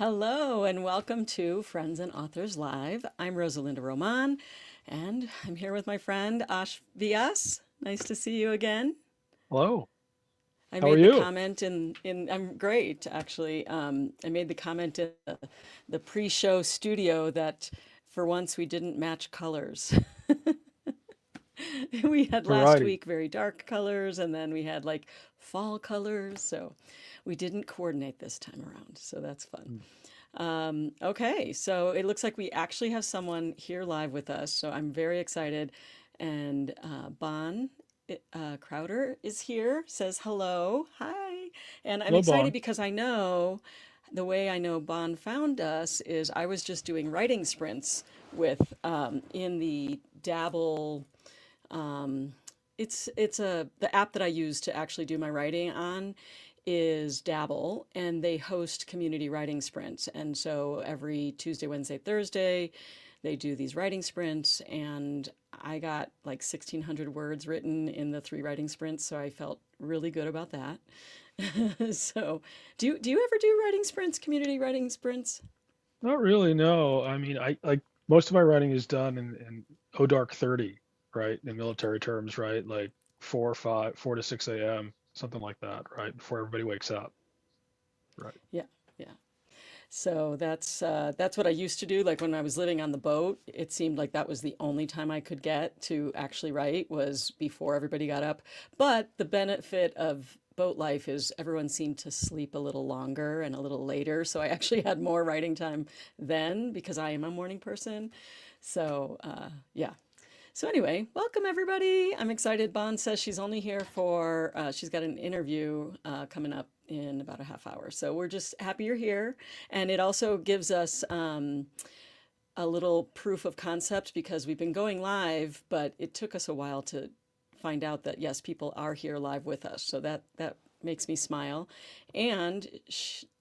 Hello and welcome to Friends and Authors Live. I'm Rosalinda Roman and I'm here with my friend Ash Vyas. Nice to see you again. Hello. I How are made the you? comment in I'm great actually. I made the comment in the pre-show studio that for once we didn't match colors. We had last Variety. week very dark colors and then we had like fall colors. So we didn't coordinate this time around. So that's fun. Mm. Okay, so it looks like we actually have someone here live with us, so I'm very excited. And Bon Crowder is here, says hello, hi. And I'm Hello, excited Bon. because I know the way I know Bon found us is I was just doing writing sprints with in the Dabble. It's a the app that I use to actually do my writing on is Dabble, and they host community writing sprints. And so every Tuesday, Wednesday, Thursday, they do these writing sprints, and I got like 1,600 words written in the three writing sprints, so I felt really good about that. So, do you ever do writing sprints, community writing sprints? Not really, no. I mean, I like most of my writing is done in O dark 30, right? In military terms, right? Like 4 to 6 a.m., something like that, right? Before everybody wakes up, right? Yeah, yeah. So that's what I used to do. Like when I was living on the boat, it seemed like that was the only time I could get to actually write was before everybody got up. But the benefit of boat life is everyone seemed to sleep a little longer and a little later. So I actually had more writing time then because I am a morning person. So yeah, so anyway, welcome everybody. I'm excited. Bon says she's only here for, she's got an interview coming up in about a half hour. So we're just happy you're here. And it also gives us a little proof of concept because we've been going live, but it took us a while to find out that yes, people are here live with us. So that makes me smile. And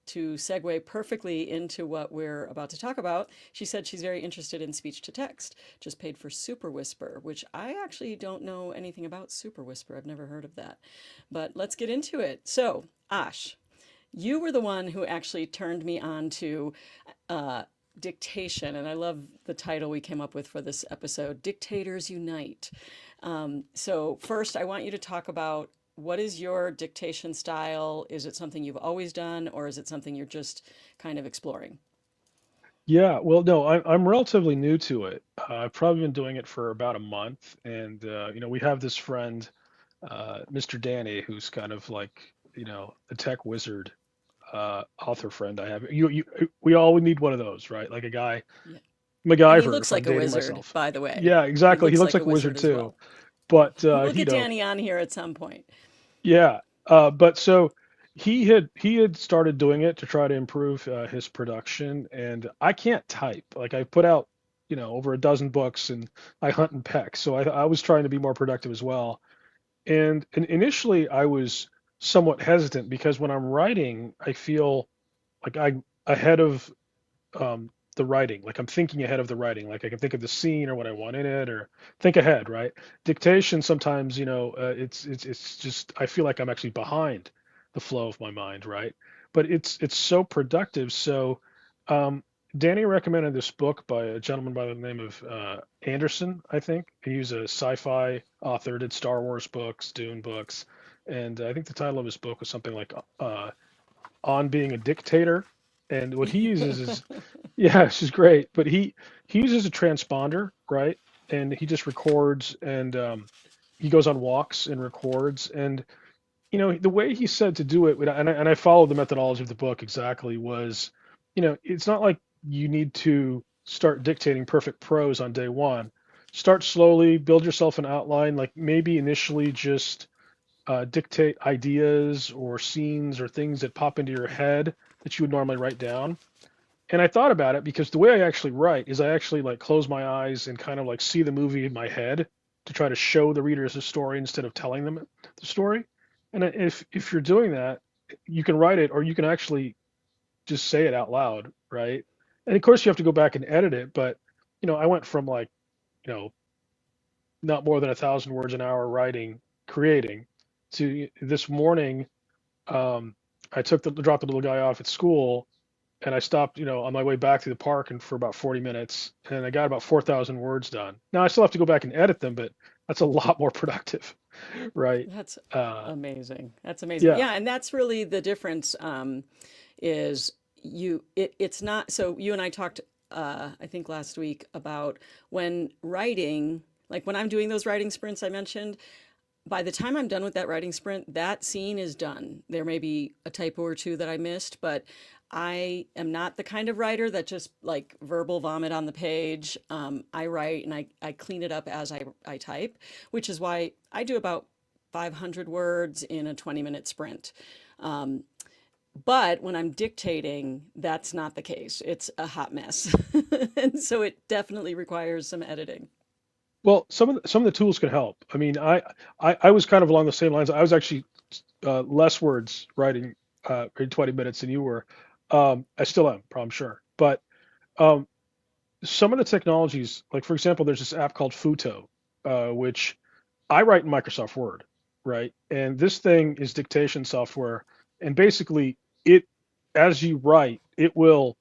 to segue perfectly into what we're about to talk about, she said she's very interested in speech to text, just paid for Super Whisper, which I actually don't know anything about Super Whisper. I've never heard of that. But let's get into it. So, Ash, you were the one who actually turned me on to uh, dictation, and I love the title we came up with for this episode, Dictators Unite. So first, I want you to talk about what is your dictation style? Is it something you've always done, or is it something you're just kind of exploring? Yeah, well, no, I'm relatively new to it. I've probably been doing it for about a month, and we have this friend, Mr. Danny, who's kind of like, a tech wizard, author friend I have. We all need one of those, right? Like a guy, Yeah. And he MacGyver, looks if I'm like a dating wizard, myself. by the way. Yeah, He exactly. He looks looks like like a a wizard wizard as too, well. but We'll get Danny on here at some point. yeah. But so he had started doing it to try to improve his production, and I can't type. Like I put out, over a dozen books, and I hunt and peck. So I was trying to be more productive as well. And initially I was somewhat hesitant because when I'm writing, I feel like I'm ahead of the writing. Like I'm thinking ahead of the writing. Like I can think of the scene or what I want in it, or think ahead, right? Dictation sometimes, it's just I feel like I'm actually behind the flow of my mind, right? But it's so productive. So um, Danny recommended this book by a gentleman by the name of Anderson, I think. He's a sci-fi author, did Star Wars books, Dune books, and I think the title of his book was something like On Being a Dictator. And what he uses is, yeah, she's great, but he uses a transponder, right? And he just records, and he goes on walks and records. And the way he said to do it, and I followed the methodology of the book exactly, was, it's not like you need to start dictating perfect prose on day one. Start slowly, build yourself an outline, like maybe initially just dictate ideas or scenes or things that pop into your head that you would normally write down. And I thought about it because the way I actually write is I actually like close my eyes and kind of like see the movie in my head to try to show the readers the story instead of telling them the story. And if you're doing that, you can write it or you can actually just say it out loud, right? And of course you have to go back and edit it, but I went from like, you know, not more than 1,000 words an hour writing, creating, to this morning. I dropped the little guy off at school, and I stopped, on my way back to the park and for about 40 minutes, and I got about 4,000 words done. Now I still have to go back and edit them, but that's a lot more productive, right? That's Uh, amazing. That's amazing. yeah, Yeah, and that's really the difference. Is it's not so you and I talked I think last week about when writing, like when I'm doing those writing sprints I mentioned, by the time I'm done with that writing sprint, that scene is done. There may be a typo or two that I missed, but I am not the kind of writer that just like verbal vomit on the page. I write and I clean it up as I type, which is why I do about 500 words in a 20-minute sprint. Um, but when I'm dictating, that's not the case. It's a hot mess. And so it definitely requires some editing. well, some of the tools can help. I mean, I was kind of along the same lines. I was actually less words writing in 20 minutes than you were. I still am, I'm sure. But um, some of the technologies, like for example, there's this app called Futo, which I write in Microsoft Word, right? And this thing is dictation software, and basically it, as you write, it will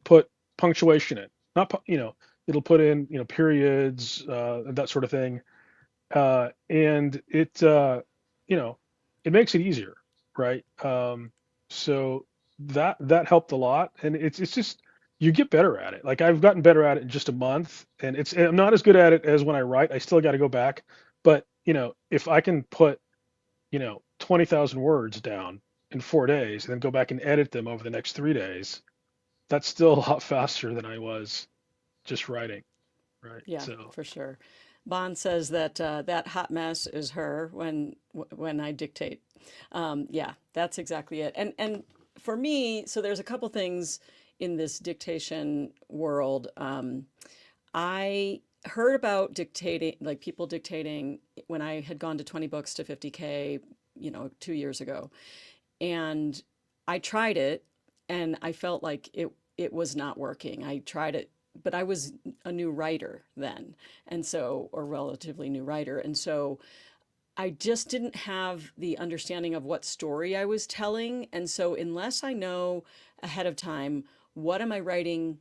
put punctuation in, not it'll put in periods, that sort of thing, and you know it makes it easier, right? So that helped a lot, and it's just you get better at it. Like I've gotten better at it in just a month, and I'm not as good at it as when I write. I still got to go back, but if I can put 20,000 words down in 4 days and then go back and edit them over the next 3 days, that's still a lot faster than I was just writing, right? Yeah, So for sure. Bond says that that hot mess is her when I dictate. Yeah, that's exactly it. And for me, so there's a couple things in this dictation world. I heard about dictating, like people dictating, when I had gone to 20 books to 50K, 2 years ago, and I tried it, and I felt like it was not working. I tried it, but I was a new writer then, and so, or relatively new writer, and so I just didn't have the understanding of what story I was telling. And so unless I know ahead of time, what am I writing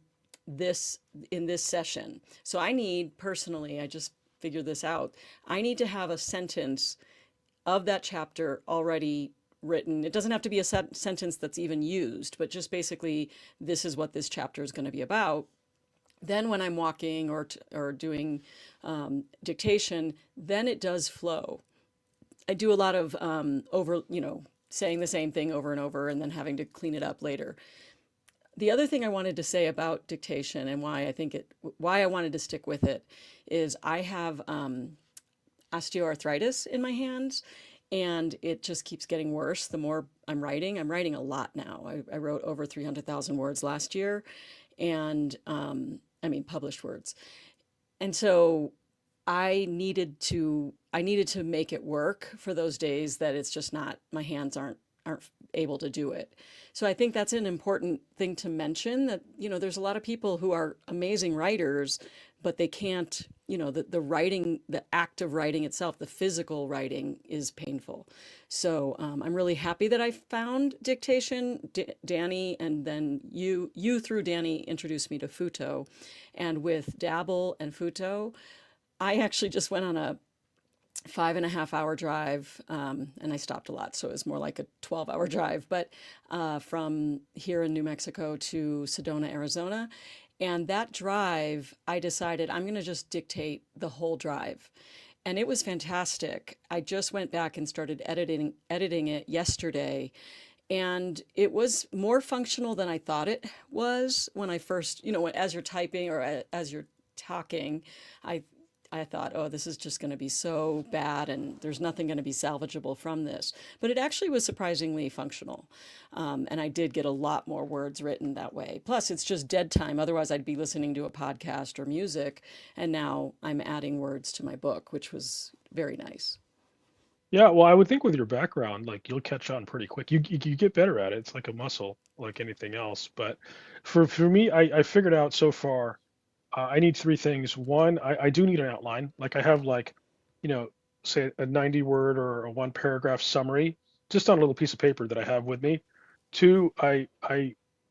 this in this session? So I need personally, I just figured this out. I need to have a sentence of that chapter already written. It doesn't have to be a sentence that's even used, but just basically, this is what this chapter is going to be about. Then, when I'm walking or doing dictation, then it does flow. I do a lot of saying the same thing over and over and then having to clean it up later. The other thing I wanted to say about dictation and why I wanted to stick with it is I have osteoarthritis in my hands, and it just keeps getting worse the more I'm writing. I'm writing a lot now. I wrote over 300,000 words last year, and I mean published words. And so I needed to make it work for those days that it's just not, my hands aren't able to do it. So I think that's an important thing to mention, that there's a lot of people who are amazing writers, but they can't, the writing, the act of writing itself, the physical writing is painful. So I'm really happy that I found dictation. Danny, and then you through Danny introduced me to Futo, and with Dabble and Futo, I actually just went on a 5.5 hour drive, and I stopped a lot, so it was more like a 12-hour drive, but from here in New Mexico to Sedona, Arizona. And that drive, I decided I'm going to just dictate the whole drive. And it was fantastic. I just went back and started editing it yesterday, and it was more functional than I thought it was when I first, as you're typing or as you're talking, I I thought, oh, this is just going to be so bad and there's nothing going to be salvageable from this. But it actually was surprisingly functional. And I did get a lot more words written that way. Plus, it's just dead time. Otherwise, I'd be listening to a podcast or music. And now I'm adding words to my book, which was very nice. Yeah, well, I would think with your background, like you'll catch on pretty quick. You get better at it. It's like a muscle, like anything else. But for me, I figured out so far, I need three things. One, I do need an outline. Like I have like, you know, say a 90 word or a one paragraph summary just on a little piece of paper that I have with me. Two, I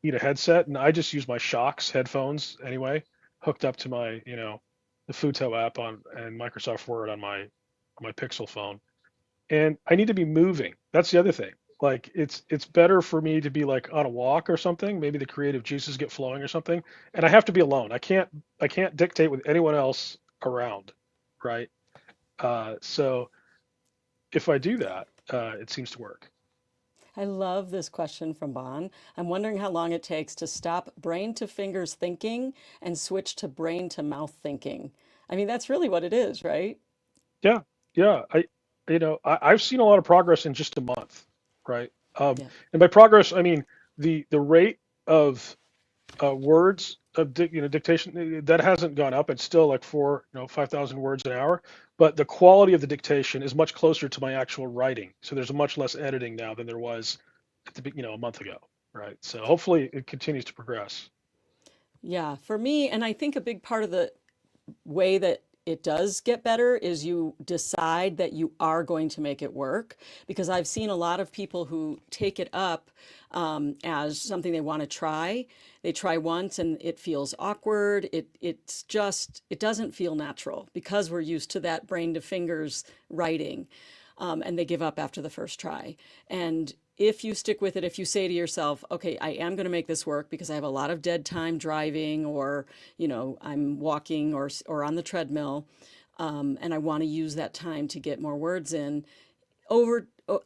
need a headset, and I just use my Shocks headphones anyway, hooked up to my, the Futo app on and Microsoft Word on my Pixel phone. And I need to be moving. That's the other thing. Like it's better for me to be like on a walk or something. Maybe the creative juices get flowing or something. And I have to be alone. I can't dictate with anyone else around, right? So if I do that, it seems to work. I love this question from Bon. I'm wondering how long it takes to stop brain to fingers thinking and switch to brain to mouth thinking. I mean, that's really what it is, right? Yeah, yeah. I've seen a lot of progress in just a month, right? Yeah. And by progress, I mean the rate of words of dictation that hasn't gone up. It's still like 5,000 words an hour, but the quality of the dictation is much closer to my actual writing. So there's much less editing now than there was a month ago, right? So hopefully it continues to progress. Yeah. For me, and I think a big part of the way that it does get better is you decide that you are going to make it work. Because I've seen a lot of people who take it up as something they want to try. They try once and it feels awkward. It doesn't feel natural because we're used to that brain to fingers writing, and they give up after the first try. And if you stick with it, if you say to yourself, okay, I am going to make this work because I have a lot of dead time driving, or, I'm walking or on the treadmill, and I want to use that time to get more words in,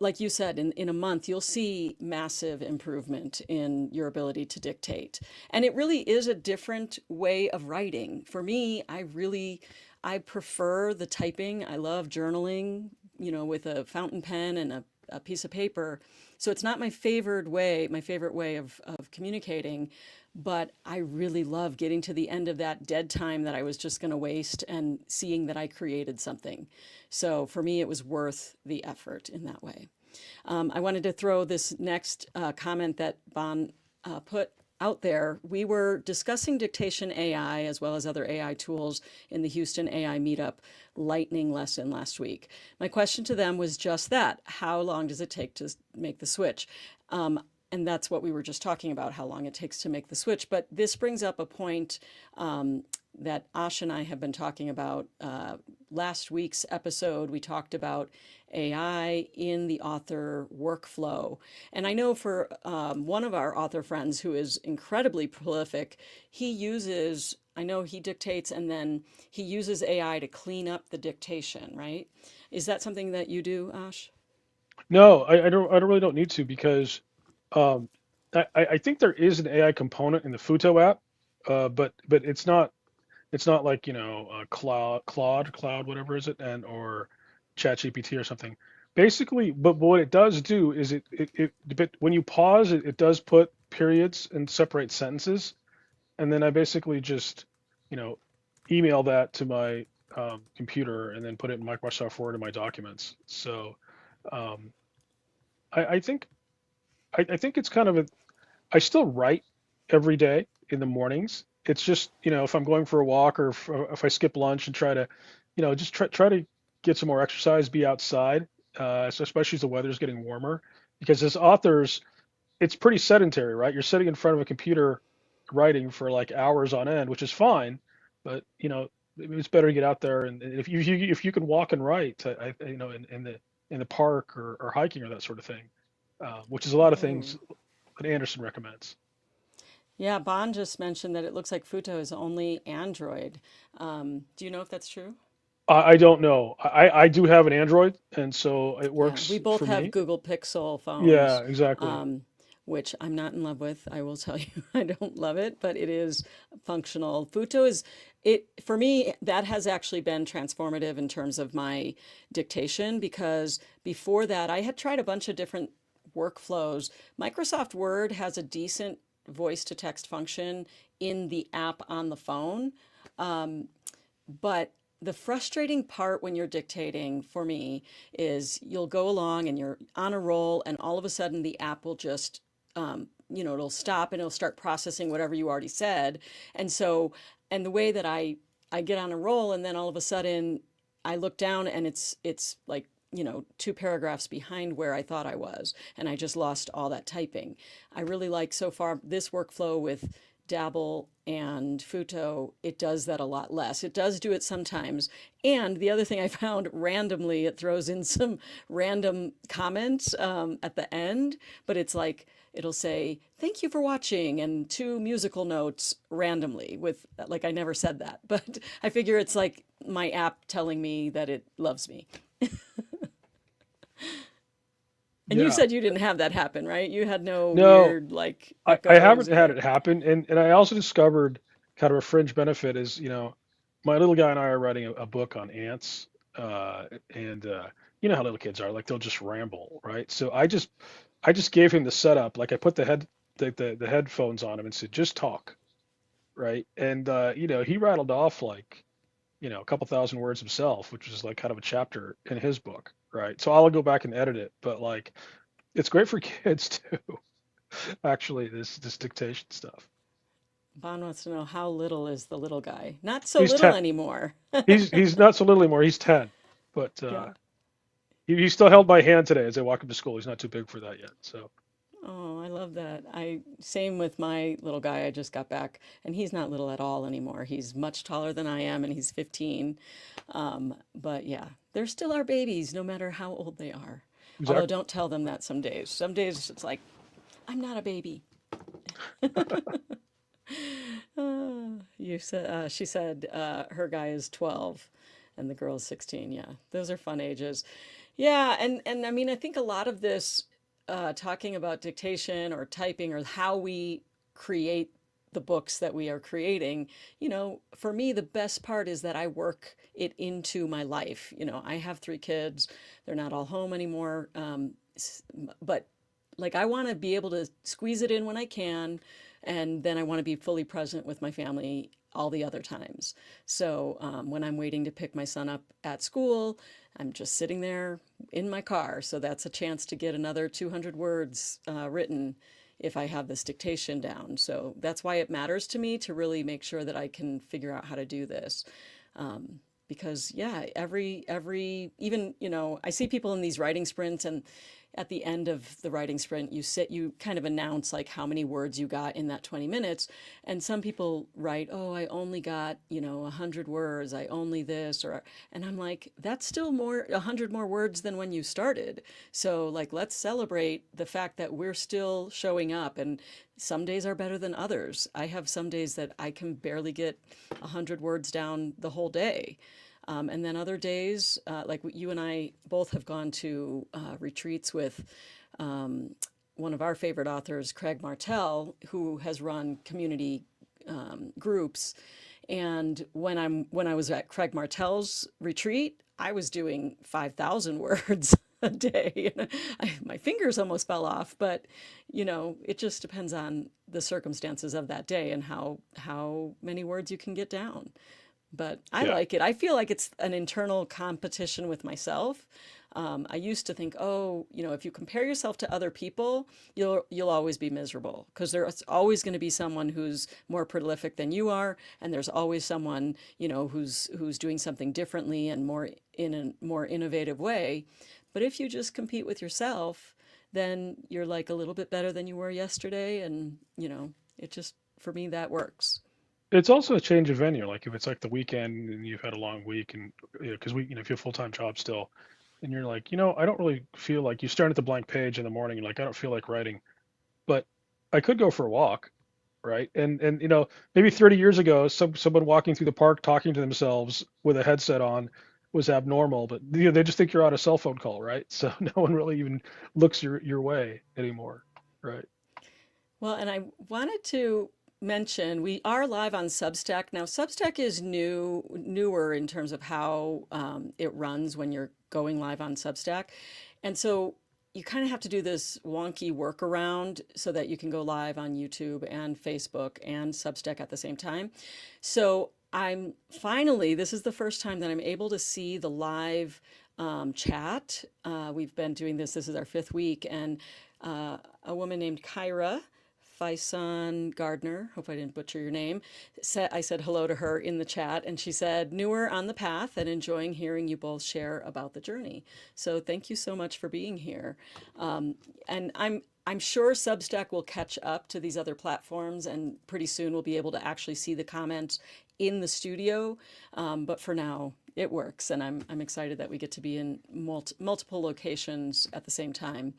like you said, in a month, you'll see massive improvement in your ability to dictate. And it really is a different way of writing. For me, I prefer the typing. I love journaling, with a fountain pen and a piece of paper. So it's not my favorite way of communicating, but I really love getting to the end of that dead time that I was just going to waste and seeing that I created something. So for me, it was worth the effort in that way. I wanted to throw this next comment that Bon put out there. We were discussing dictation AI as well as other AI tools in the Houston AI meetup lightning lesson last week. My question to them was just that: how long does it take to make the switch? And that's what we were just talking about, how long it takes to make the switch. But this brings up a point that Ash and I have been talking about. Last week's episode, we talked about AI in the author workflow. And I know for one of our author friends who is incredibly prolific, I know he dictates and then he uses AI to clean up the dictation, right? Is that something that you do, Ash? No, I really don't need to because um, I think there is an AI component in the Futo app, but it's not like Cloud, whatever is it, and or ChatGPT or something. Basically, but what it does do is but when you pause, it does put periods and separate sentences, and then I basically just you know email that to my computer and then put it in Microsoft Word in my documents. So um, I think I think it's kind of I still write every day in the mornings. It's just, if I'm going for a walk or if I skip lunch and try to, just try to get some more exercise, be outside, so especially as the weather's getting warmer. Because as authors, it's pretty sedentary, right? You're sitting in front of a computer writing for like hours on end, which is fine, but it's better to get out there and if you can walk and write, in the park or hiking or that sort of thing, which is a lot of things Oh. that Anderson recommends. Yeah, Bon just mentioned that it looks like Futo is only Android. Do you know if that's true? I don't know. I do have an Android, and so it Yeah, we works both for have me. Google Pixel Yeah, phones, exactly. um, which I'm not in love with. I will tell you, I don't love it, but it is functional. Futo is it for me. That has actually been transformative in terms of my dictation because before that, I had tried a bunch of different workflows. Microsoft Word has a decent voice to text function in the app on the phone. But the frustrating part when you're dictating for me is you'll go along and you're on a roll, and all of a sudden the app will just, it'll stop and it'll start processing whatever you already said. And so, and the way that I get on a roll, and then all of a sudden I look down and it's like two paragraphs behind where I thought I was, and I just lost all that typing. I really like so far this workflow with Dabble and Futo. It does that a lot less. It does do it sometimes. And the other thing I found randomly, it throws in some random comments at the end, but it's like, it'll say, thank you for watching, and two musical notes randomly with, like, I never said that, but I figure it's like my app telling me that it loves me. And you Yeah. said you didn't have that happen, right? You had no No, weird like I echoes haven't had or it happen, and I also discovered kind of a fringe benefit is, my little guy and I are writing a book on ants, and you know how little kids are, like they'll just ramble, right? So I just gave him the setup, like I put the headphones on him and said, just talk, right? And he rattled off like, a couple thousand words himself, which was like kind of a chapter in his book, right? So I'll go back and edit it, but like it's great for kids too, actually, this dictation stuff. Bon wants to know how little is the little guy? Not so He's little 10. anymore. He's not so little anymore. He's 10, but Yeah. he still held my hand today as I walk him to school. He's not too big for that yet. So Oh, I love that. I same with my little guy. I just got back, and he's not little at all anymore. He's much taller than I am, and he's 15. But yeah, they're still our babies, no matter how old they are. Although exactly. don't tell them that some days. Some days it's like, I'm not a baby. You said she said her guy is 12 and the girl is 16. Yeah, those are fun ages. Yeah, and I mean I think a lot of this talking about dictation or typing or how we create the books that we are creating, for me the best part is that I work it into my life. I have three kids. They're not all home anymore. But like I want to be able to squeeze it in when I can, and then I want to be fully present with my family all the other times. So when I'm waiting to pick my son up at school, I'm just sitting there in my car. So that's a chance to get another 200 words written if I have this dictation down. So that's why it matters to me to really make sure that I can figure out how to do this. Because yeah, every even I see people in these writing sprints, and at the end of the writing sprint you kind of announce like how many words you got in that 20 minutes, and some people write, oh, I only got 100 words, I only this, or and I'm like, that's still 100 more words than when you started. So like, let's celebrate the fact that we're still showing up, and some days are better than others. I have some days that I can barely get 100 words down the whole day. And then other days, like you and I both have gone to retreats with one of our favorite authors, Craig Martell, who has run community groups. And when I was at Craig Martell's retreat, I was doing 5,000 words a day. My fingers almost fell off, but it just depends on the circumstances of that day and how many words you can get down. But I Yeah. like it. I feel like it's an internal competition with myself. I used to think, oh, if you compare yourself to other people, you'll always be miserable because there's always going to be someone who's more prolific than you are, and there's always someone who's doing something differently and more in a more innovative way. But if you just compete with yourself, then you're like a little bit better than you were yesterday, and it just for me that works. It's also a change of venue. Like if it's like the weekend and you've had a long week, and because if you have a full time job still, and you're like, I don't really feel like you start at the blank page in the morning. You're like, I don't feel like writing, but I could go for a walk, right? And maybe 30 years ago, someone walking through the park talking to themselves with a headset on was abnormal, but they just think you're on a cell phone call, right? So no one really even looks your way anymore, right? Well, and I wanted to mention we are live on Substack now. Substack is newer in terms of how it runs when you're going live on Substack, and so you kind of have to do this wonky workaround so that you can go live on YouTube and Facebook and Substack at the same time. So I'm finally, this is the first time that I'm able to see the live chat. We've been doing this. This is our fifth week, and a woman named Kyra Faison Gardner, hope I didn't butcher your name, I said hello to her in the chat, and she said, newer on the path and enjoying hearing you both share about the journey. So thank you so much for being here. And I'm sure Substack will catch up to these other platforms, and pretty soon we'll be able to actually see the comments in the studio. But for now, it works, and I'm excited that we get to be in multiple locations at the same time.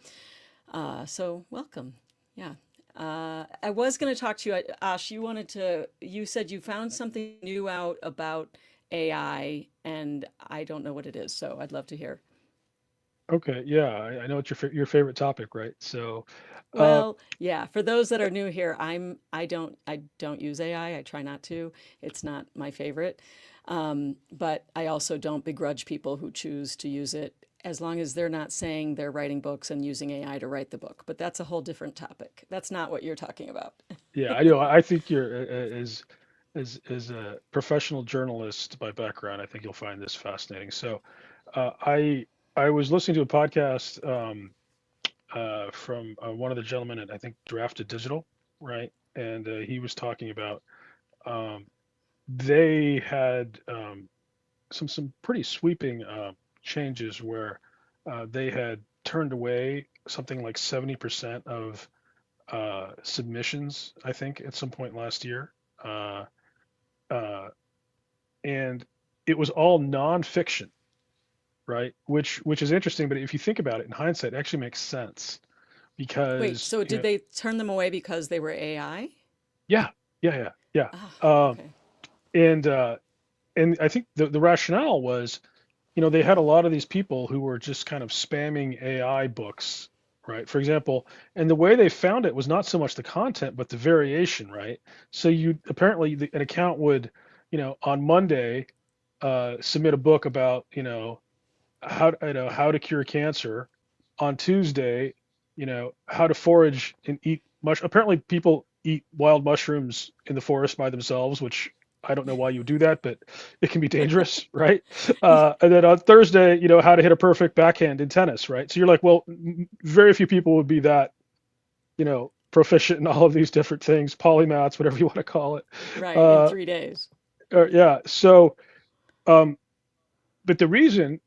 So welcome. Yeah. I was going to talk to you, Ash. You said you found something new out about AI, and I don't know what it is, so I'd love to hear. Okay, yeah, I know it's your favorite topic, right? So, uh, Well, yeah, for those that are new here, I don't use AI. I try not to. It's not my favorite. But I also don't begrudge people who choose to use it as long as they're not saying they're writing books and using AI to write the book. But that's a whole different topic. That's not what you're talking about. yeah, I know. I think you're as a professional journalist by background, I think you'll find this fascinating. So, I was listening to a podcast from one of the gentlemen at I think Drafted Digital, right? And he was talking about um, they had some pretty sweeping changes where they had turned away something like 70% of submissions, I think, at some point last year. Uh, uh, and it was all nonfiction, right? Which is interesting, but if you think about it in hindsight, it actually makes sense Wait, because, so did they turn them away because they were AI? yeah, yeah. Ah, Um, okay. and and I think the rationale was, they had a lot of these people who were just kind of spamming AI books, right? For example, and the way they found it was not so much the content, but the variation, right? So you apparently an account would, on Monday, submit a book about, how to cure cancer. On Tuesday, how to forage and eat mush. Apparently, people eat wild mushrooms in the forest by themselves, which I don't know why you do that, but it can be dangerous, right? And then on Thursday, how to hit a perfect backhand in tennis, right? So you're like, well, very few people would be that, proficient in all of these different things, polymaths, whatever you want to call it. Right, in Uh, 3 days. yeah. So, um, but the reason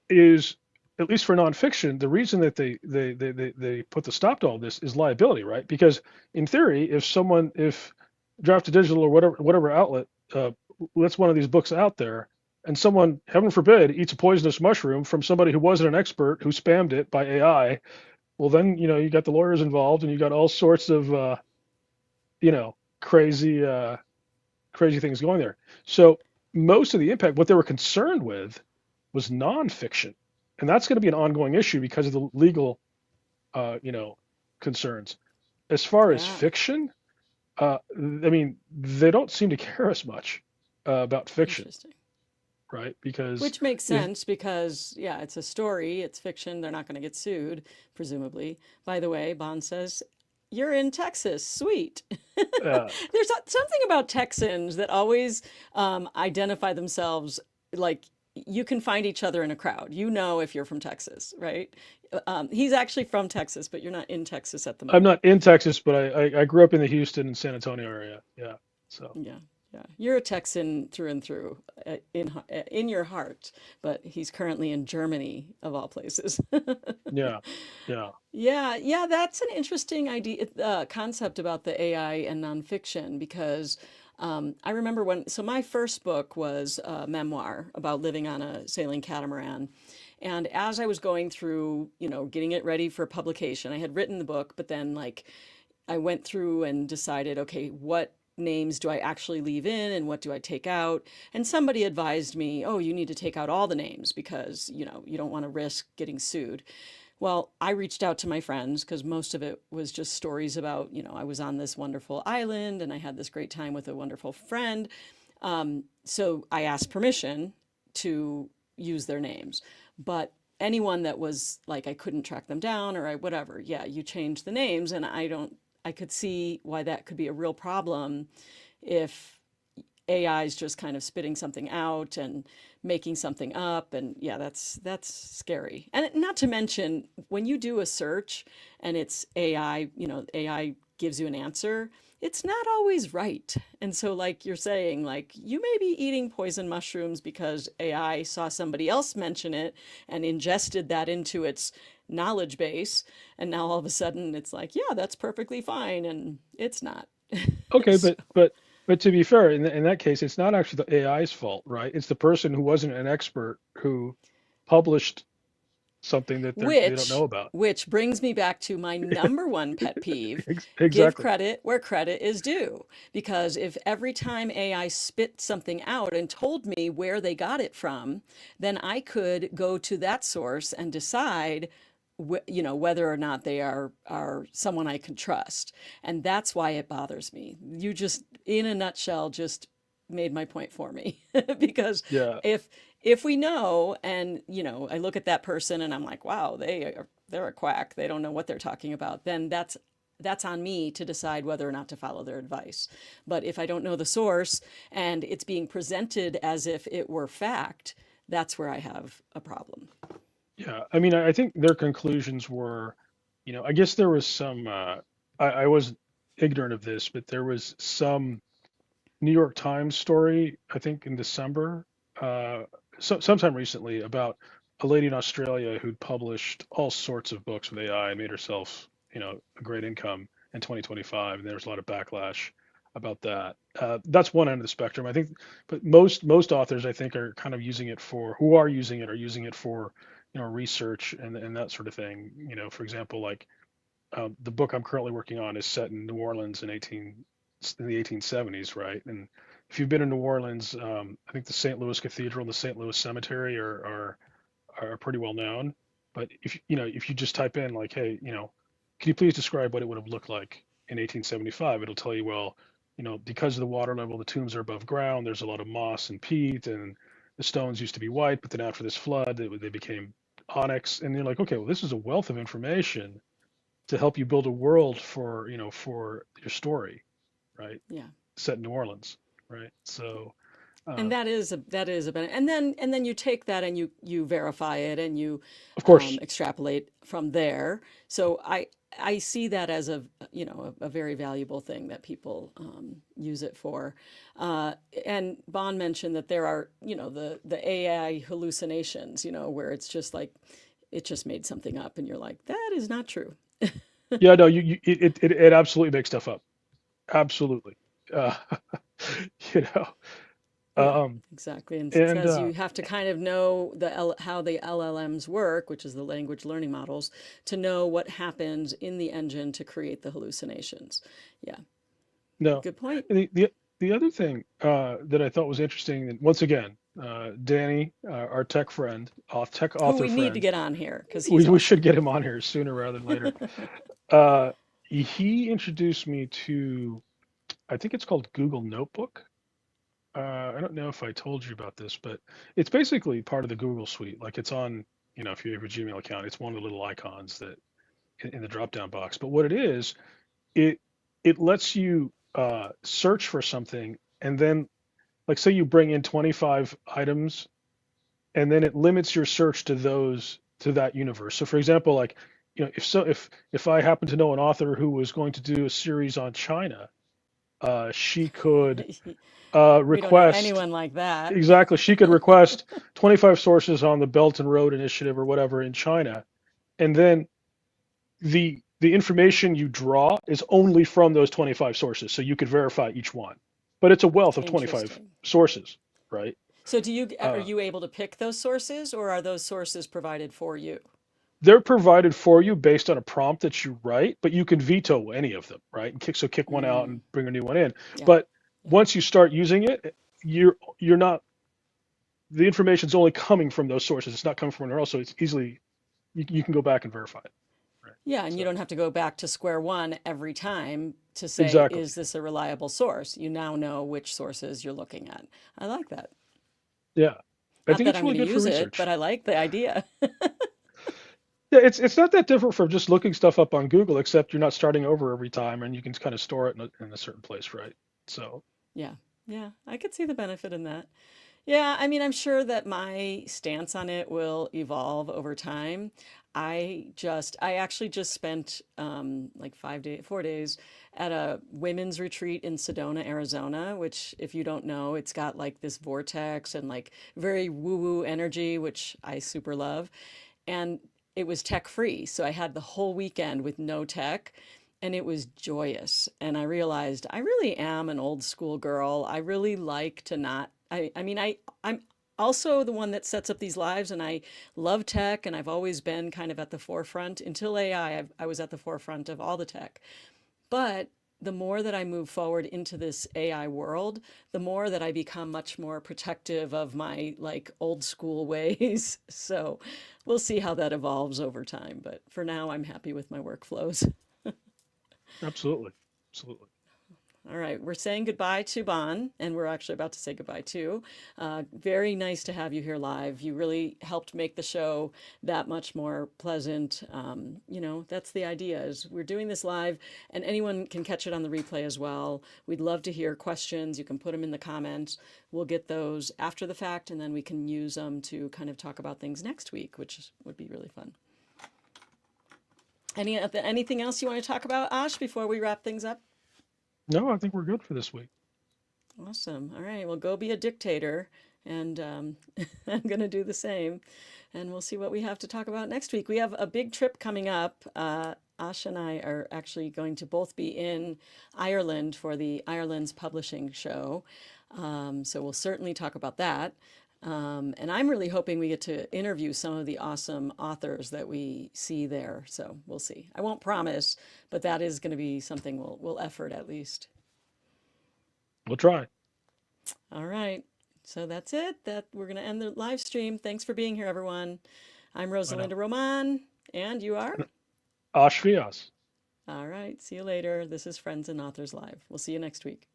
is, at least for nonfiction, the reason that they put the stop to all this is liability, right? Because in theory, if Draft Digital or whatever outlet lets one of these books out there, and someone, heaven forbid, eats a poisonous mushroom from somebody who wasn't an expert who spammed it by AI, well then you got the lawyers involved, and you got all sorts of crazy crazy things going there. So most of the impact, what they were concerned with, was nonfiction, and that's going to be an ongoing issue because of the legal, concerns. As far as Yeah, fiction, I mean, they don't seem to care as much about fiction, interesting. right? Because Which makes if sense because, yeah, it's a story, it's fiction, they're not going to get sued, presumably. By the way, Bond says, you're in Texas. Sweet. uh, There's something about Texans that always identify themselves like you can find each other in a crowd. You know if you're from Texas, right? He's actually from Texas, but you're not in Texas at the I'm moment. not in Texas, but I grew up in the Houston and San Antonio area. Yeah, so Yeah, yeah. You're a Texan through and through, in your heart, but he's currently in Germany, of all places. yeah, yeah. Yeah, yeah, that's an interesting idea, concept about the AI and nonfiction because I remember so my first book was a memoir about living on a sailing catamaran. And as I was going through, getting it ready for publication, I had written the book, but then like I went through and decided, okay, what names do I actually leave in and what do I take out? And somebody advised me, oh, you need to take out all the names because, you don't want to risk getting sued. Well, I reached out to my friends because most of it was just stories about, I was on this wonderful island and I had this great time with a wonderful friend. So I asked permission to use their names. But anyone that was like I couldn't track them down or whatever, yeah, you change the names. And I could see why that could be a real problem if AI is just kind of spitting something out and making something up. And yeah, that's scary. And not to mention when you do a search and it's AI, AI gives you an answer, it's not always right. And so, like you're saying, like you may be eating poison mushrooms because AI saw somebody else mention it and ingested that into its knowledge base. And now all of a sudden it's like, yeah, that's perfectly fine. And it's not. Okay, So, but to be fair, in that case, it's not actually the AI's fault, right? It's the person who wasn't an expert who published something that they don't know about. which brings me back to my number one pet peeve. Give Exactly. credit where credit is due. Because if every time AI spit something out and told me where they got it from, then I could go to that source and decide whether or not they are someone I can trust. And that's why it bothers me. You just, in a nutshell, just made my point for me. Because Yeah. if if we know, and I look at that person and I'm like, wow, they're a quack, they don't know what they're talking about, then that's on me to decide whether or not to follow their advice. But if I don't know the source and it's being presented as if it were fact, that's where I have a problem. Yeah. I mean, I think their conclusions were, I guess there was some, I was ignorant of this, but there was some New York Times story, I think in December, uh, sometime recently, about a lady in Australia who'd published all sorts of books with AI and made herself, a great income in 2025. And there was a lot of backlash about that. That's one end of the spectrum, I think. But most authors, I think, are kind of using it for who are using it for, research and that sort of thing. For example, like the book I'm currently working on is set in New Orleans in the 1870s, right? And if you've been in New Orleans, I think the St. Louis Cathedral and the St. Louis Cemetery are pretty well known. But if you just type in like, hey, can you please describe what it would have looked like in 1875? It'll tell you, well, because of the water level, the tombs are above ground. There's a lot of moss and peat, and the stones used to be white, but then after this flood, they became onyx. And you're like, okay, well, this is a wealth of information to help you build a world for your story, right? Yeah. Set in New Orleans, right? So, uh, And that is a benefit. And then you take that and you verify it and you of course, extrapolate from there. So I see that as a very valuable thing that people use it for. Uh, and Bond mentioned that there are the AI hallucinations, where it's just like it just made something up, and you're like, that is not true. yeah, no, it absolutely makes stuff up, absolutely, uh, you know, Yeah, um, exactly. And and because you have to kind of know how the LLMs work, which is the language learning models, to know what happens in the engine to create the hallucinations. Yeah, no, good point. and the other thing that I thought was interesting, and once again, Danny, our tech friend, tech Who author we need to friend, get on here because he's we should awesome. get him on here sooner rather than later. Uh, he introduced me to, I think it's called Google Notebook. I don't know if I told you about this, but it's basically part of the Google suite. Like it's on, if you have a Gmail account, it's one of the little icons that in the drop-down box. But what it is, it it lets you search for something, and then, like, say you bring in 25 items, and then it limits your search to that universe. So, for example, like, if I happen to know an author who was going to do a series on China, she could We don't know request. anyone like that. Exactly. She could request 25 sources on the Belt and Road Initiative or whatever in China, and then the information you draw is only from those 25 sources, so you could verify each one. But it's a wealth of 25 Interesting. sources, right? So are Uh, you able to pick those sources, or are those sources provided for you? they're provided for you based on a prompt that you write, but you can veto any of them, right? And kick one out Mm, and bring a new one in. yeah, But yeah. once you start using it, you're not the information's only coming from those sources. It's not coming from anywhere else, so it's easily you can go back and verify it. Right. Yeah, and you So don't have to go back to square one every time to say, exactly. is this a reliable source? You now know which sources you're looking at. I like that. Yeah. I Not think that it's I'm really going to good for use it, but research. I like the idea. Yeah, it's not that different from just looking stuff up on Google, except you're not starting over every time, and you can kind of store it in a certain place, right? So Yeah, yeah, I could see the benefit in that. Yeah, I mean, I'm sure that my stance on it will evolve over time. I actually just spent like 4 days at a women's retreat in Sedona, Arizona, which if you don't know, it's got like this vortex and like very woo-woo energy, which I super love. And it was tech free. So I had the whole weekend with no tech and it was joyous. And I realized I really am an old school girl. I really like to not, I mean, I'm also the one that sets up these lives and I love tech and I've always been kind of at the forefront until AI. I was at the forefront of all the tech. But the more that I move forward into this AI world, the more that I become much more protective of my like old school ways. So we'll see how that evolves over time. But for now, I'm happy with my workflows. Absolutely. Absolutely. All right, we're saying goodbye to Bon, and we're actually about to say goodbye too. Very nice to have you here live. You really helped make the show that much more pleasant. That's the idea is we're doing this live, and anyone can catch it on the replay as well. We'd love to hear questions. You can put them in the comments. We'll get those after the fact, and then we can use them to kind of talk about things next week, would be really fun. Anything else you want to talk about, Ash, before we wrap things up? No, I think we're good for this week. Awesome. All right. Well, go be a dictator. And I'm going to do the same. And we'll see what we have to talk about next week. We have a big trip coming up. Ash and I are actually going to both be in Ireland for the Ireland's Publishing Show. So we'll certainly talk about that. And I'm really hoping we get to interview some of the awesome authors that we see there. So we'll see. I won't promise, but that is going to be something we'll effort at least. We'll try. All right. So that's it. That we're going to end the live stream. Thanks for being here, everyone. I'm Bye now. Rosalinda Roman, and you are? Ashvias. All right. See you later. This is Friends and Authors Live. We'll see you next week.